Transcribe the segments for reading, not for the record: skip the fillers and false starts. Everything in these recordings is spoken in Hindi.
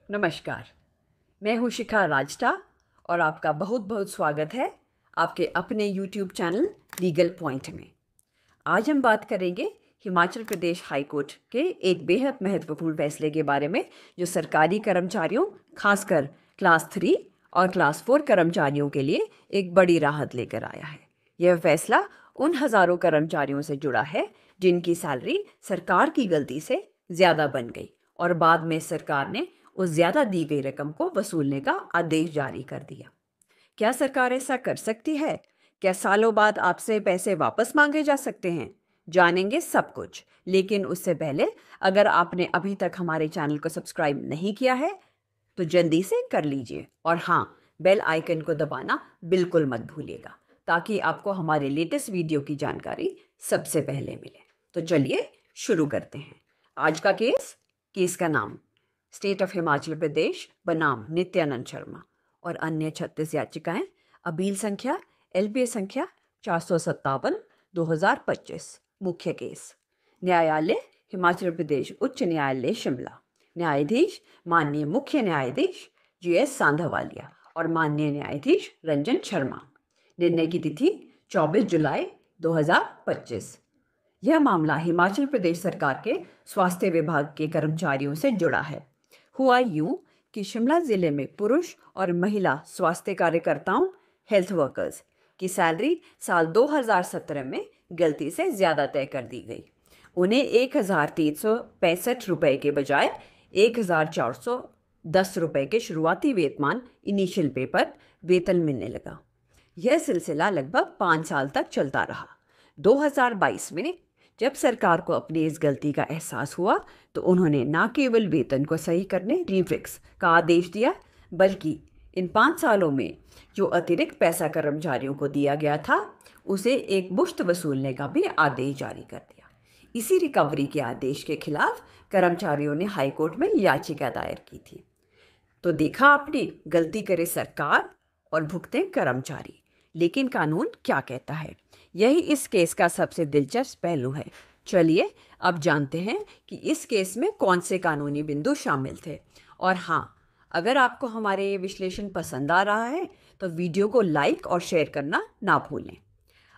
नमस्कार। मैं हूँ शिखा राजटा और आपका बहुत बहुत स्वागत है आपके अपने YouTube चैनल लीगल पॉइंट में। आज हम बात करेंगे हिमाचल प्रदेश हाई कोर्ट के एक बेहद महत्वपूर्ण फैसले के बारे में, जो सरकारी कर्मचारियों, खासकर क्लास 3 और क्लास 4 कर्मचारियों के लिए एक बड़ी राहत लेकर आया है। यह फैसला उन हज़ारों कर्मचारियों से जुड़ा है जिनकी सैलरी सरकार की गलती से ज़्यादा बन गई और बाद में सरकार ने उस ज़्यादा दी गई रकम को वसूलने का आदेश जारी कर दिया। क्या सरकार ऐसा कर सकती है? क्या सालों बाद आपसे पैसे वापस मांगे जा सकते हैं? जानेंगे सब कुछ, लेकिन उससे पहले अगर आपने अभी तक हमारे चैनल को सब्सक्राइब नहीं किया है तो जल्दी से कर लीजिए और हाँ, बेल आइकन को दबाना बिल्कुल मत भूलिएगा ताकि आपको हमारे लेटेस्ट वीडियो की जानकारी सबसे पहले मिले। तो चलिए शुरू करते हैं। आज का केस का नाम स्टेट ऑफ हिमाचल प्रदेश बनाम नित्यानंद शर्मा और अन्य 36 याचिकाएं, अपील संख्या LPA संख्या 457/2025। मुख्य केस न्यायालय हिमाचल प्रदेश उच्च न्यायालय शिमला। न्यायाधीश माननीय मुख्य न्यायाधीश GS सांधावालिया और माननीय न्यायाधीश रंजन शर्मा। निर्णय की तिथि 24 जुलाई 2025। यह मामला हिमाचल प्रदेश सरकार के स्वास्थ्य विभाग के कर्मचारियों से जुड़ा है। हुआ यूं कि शिमला ज़िले में पुरुष और महिला स्वास्थ्य कार्यकर्ताओं, हेल्थ वर्कर्स की सैलरी साल 2017 में गलती से ज़्यादा तय कर दी गई। उन्हें 1,365 रुपये के बजाय 1,410 रुपये के शुरुआती वेतन इनिशियल पे पर वेतन मिलने लगा। यह सिलसिला लगभग 5 साल तक चलता रहा। 2022 में जब सरकार को अपनी इस गलती का एहसास हुआ तो उन्होंने न केवल वेतन को सही करने रिफिक्स का आदेश दिया, बल्कि इन 5 सालों में जो अतिरिक्त पैसा कर्मचारियों को दिया गया था उसे एक मुश्त वसूलने का भी आदेश जारी कर दिया। इसी रिकवरी के आदेश के खिलाफ कर्मचारियों ने हाई कोर्ट में याचिका दायर की थी। तो देखा आपने, गलती करे सरकार और भुगते कर्मचारी। लेकिन कानून क्या कहता है, यही इस केस का सबसे दिलचस्प पहलू है। चलिए अब जानते हैं कि इस केस में कौन से कानूनी बिंदु शामिल थे। और हाँ, अगर आपको हमारे ये विश्लेषण पसंद आ रहा है तो वीडियो को लाइक और शेयर करना ना भूलें।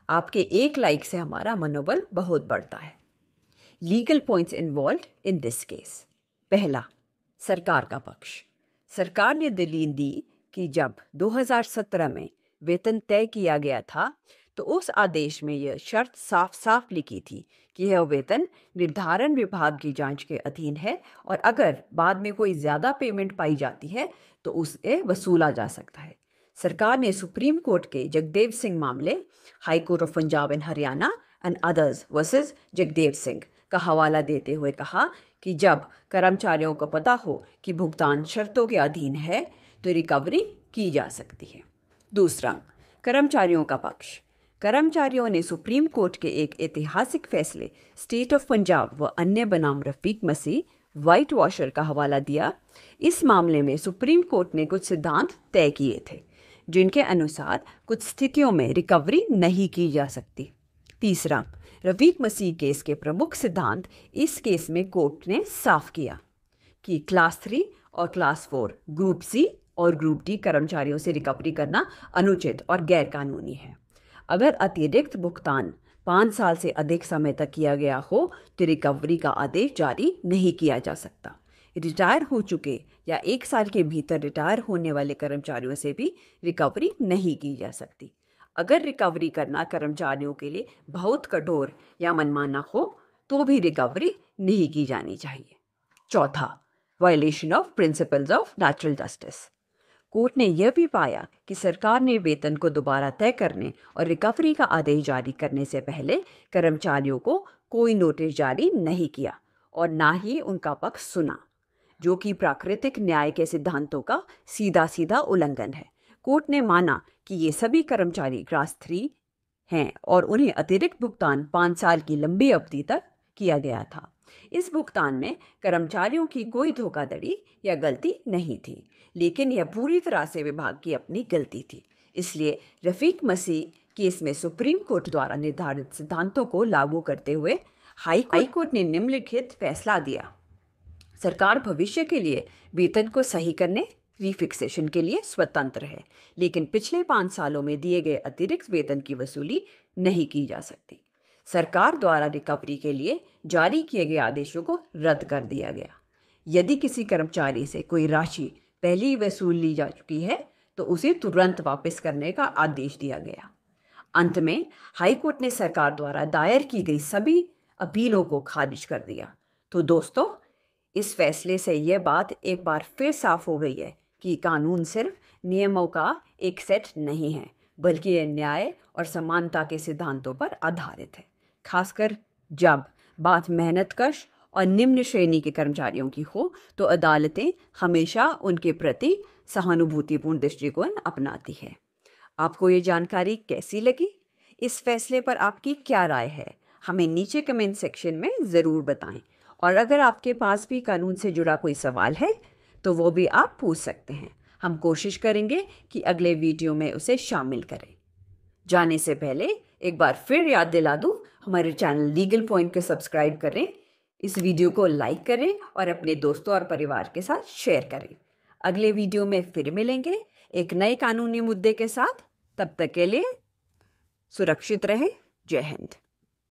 आपके एक लाइक से हमारा मनोबल बहुत बढ़ता है। Legal points involved in this case. पहला, सरकार का पक्ष। सरकार ने दलील दी कि जब 2017 में वेतन तय किया गया था तो उस आदेश में यह शर्त साफ साफ लिखी थी कि यह वेतन निर्धारण विभाग की जांच के अधीन है और अगर बाद में कोई ज़्यादा पेमेंट पाई जाती है तो उसे वसूला जा सकता है। सरकार ने सुप्रीम कोर्ट के जगदेव सिंह मामले, high court of Punjab and Haryana and others versus Jagdev Singh का हवाला देते हुए कहा कि जब कर्मचारियों को पता हो कि भुगतान शर्तों के अधीन है तो रिकवरी की जा सकती है। दूसरा, कर्मचारियों का पक्ष। कर्मचारियों ने सुप्रीम कोर्ट के एक ऐतिहासिक फैसले स्टेट ऑफ पंजाब व अन्य बनाम रफीक मसीह वाइट वॉशर का हवाला दिया। इस मामले में सुप्रीम कोर्ट ने कुछ सिद्धांत तय किए थे जिनके अनुसार कुछ स्थितियों में रिकवरी नहीं की जा सकती। तीसरा, रफीक मसीह केस के प्रमुख सिद्धांत। इस केस में कोर्ट ने साफ किया कि क्लास 3 और क्लास 4, ग्रुप C और ग्रुप D कर्मचारियों से रिकवरी करना अनुचित और गैरकानूनी है। अगर अतिरिक्त भुगतान 5 साल से अधिक समय तक किया गया हो तो रिकवरी का आदेश जारी नहीं किया जा सकता। रिटायर हो चुके या 1 साल के भीतर रिटायर होने वाले कर्मचारियों से भी रिकवरी नहीं की जा सकती। अगर रिकवरी करना कर्मचारियों के लिए बहुत कठोर या मनमाना हो तो भी रिकवरी नहीं की जानी चाहिए। चौथा, violation of principles of natural justice. Court ने यह भी पाया कि सरकार ने वेतन को दोबारा तय करने और रिकवरी का आदेश जारी करने से पहले कर्मचारियों को कोई नोटिस जारी नहीं किया और ना ही उनका पक्ष सुना, जो कि प्राकृतिक न्याय के सिद्धांतों का सीधा सीधा उल्लंघन है। कोर्ट ने माना कि ये सभी कर्मचारी क्लास 3 हैं और उन्हें अतिरिक्त भुगतान 5 साल की लंबी अवधि तक किया गया था। इस भुगतान में कर्मचारियों की कोई धोखाधड़ी या गलती नहीं थी, लेकिन यह पूरी तरह से विभाग की अपनी गलती थी। इसलिए रफीक मसीह केस में सुप्रीम कोर्ट द्वारा निर्धारित सिद्धांतों को लागू करते हुए हाई कोर्ट ने निम्नलिखित फैसला दिया। सरकार भविष्य के लिए वेतन को सही करने, रीफिक्सेशन के लिए स्वतंत्र है, लेकिन पिछले 5 सालों में दिए गए अतिरिक्त वेतन की वसूली नहीं की जा सकती। सरकार द्वारा रिकवरी के लिए जारी किए गए आदेशों को रद्द कर दिया गया। यदि किसी कर्मचारी से कोई राशि पहले ही वसूल ली जा चुकी है तो उसे तुरंत वापस करने का आदेश दिया गया। अंत में हाईकोर्ट ने सरकार द्वारा दायर की गई सभी अपीलों को खारिज कर दिया। तो दोस्तों, इस फैसले से यह बात एक बार फिर साफ हो गई है कि कानून सिर्फ नियमों का एक सेट नहीं है, बल्कि यह न्याय और समानता के सिद्धांतों पर आधारित है। खासकर जब बात मेहनतकश और निम्न श्रेणी के कर्मचारियों की हो तो अदालतें हमेशा उनके प्रति सहानुभूतिपूर्ण दृष्टिकोण अपनाती है। आपको ये जानकारी कैसी लगी? इस फैसले पर आपकी क्या राय है? हमें नीचे कमेंट सेक्शन में ज़रूर बताएं। और अगर आपके पास भी कानून से जुड़ा कोई सवाल है तो वो भी आप पूछ सकते हैं। हम कोशिश करेंगे कि अगले वीडियो में उसे शामिल करें। जाने से पहले एक बार फिर याद दिला दूं, हमारे चैनल लीगल पॉइंट को सब्सक्राइब करें, इस वीडियो को लाइक करें और अपने दोस्तों और परिवार के साथ शेयर करें। अगले वीडियो में फिर मिलेंगे एक नए कानूनी मुद्दे के साथ। तब तक के लिए सुरक्षित रहें। जय हिंद।